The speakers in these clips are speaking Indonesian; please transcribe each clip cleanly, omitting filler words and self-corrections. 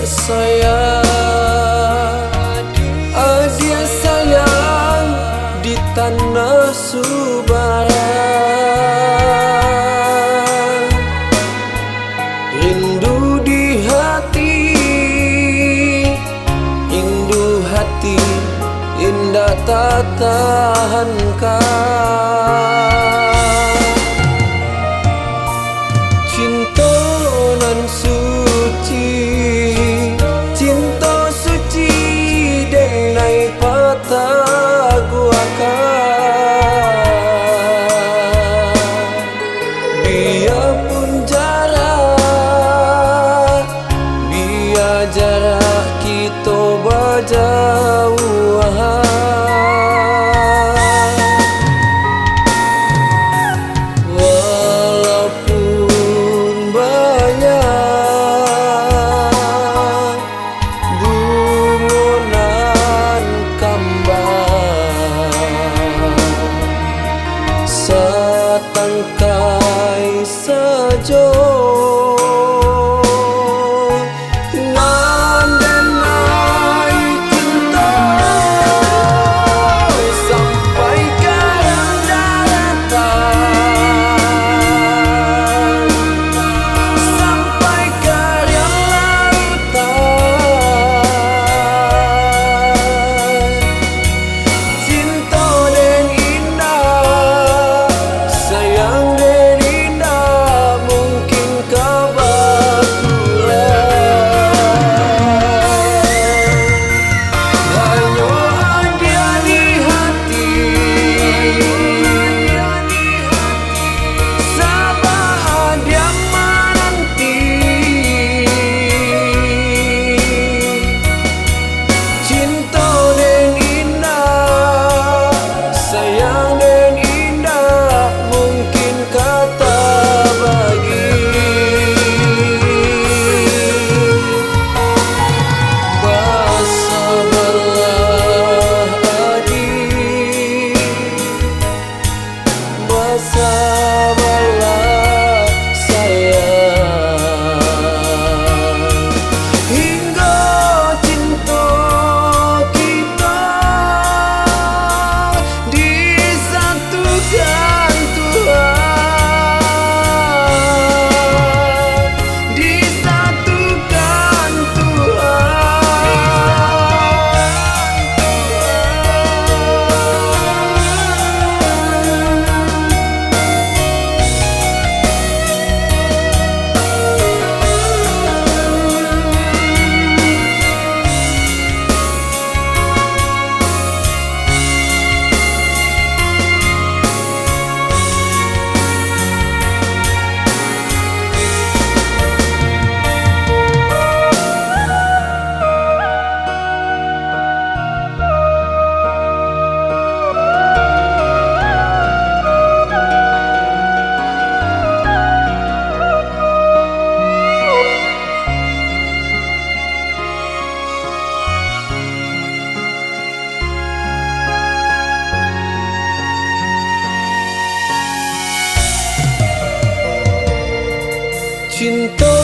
sayang, adik sayang di tanah Subaran. Rindu di hati, rindu hati, indah tak tahankan. Cinta nan suci, cinta suci denai patah guakan. Biarpun jarak, biar jarak kita berjauhan. Setangkai saja ngandenai cinta sampai ke daratan, sampai ke lautan. Cinta dan indah, sayang dan indah, mungkin kau berkurang. Hanya ada di hati, sabar dia menanti. Cinta dan indah, sayang dan indah, mungkin kata bagi. Bersabarlah adik, bersabarlah sayang, hingga cinta kita disatukan Tuhan, disatukan cinta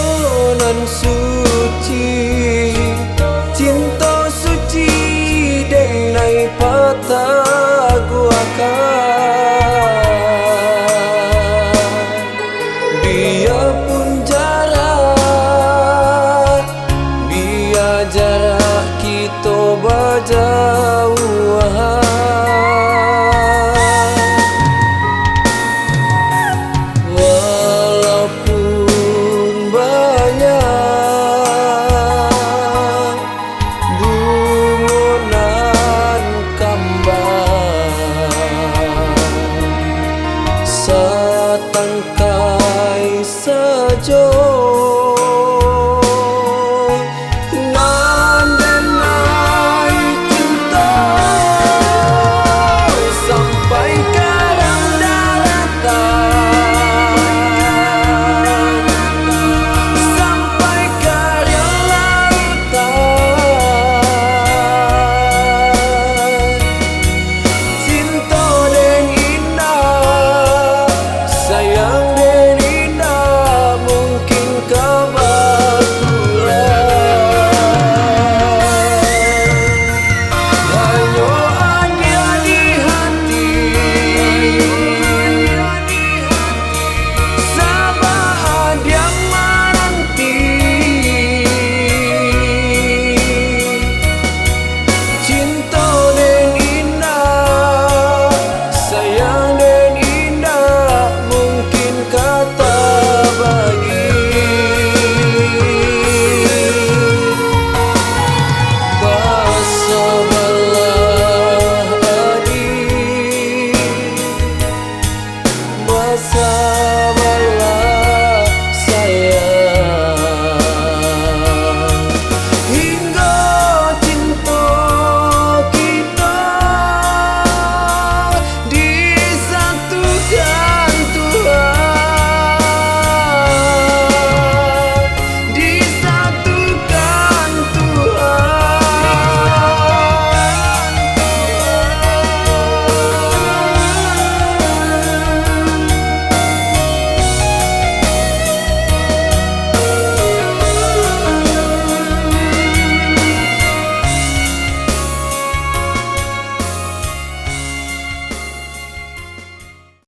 nan suci.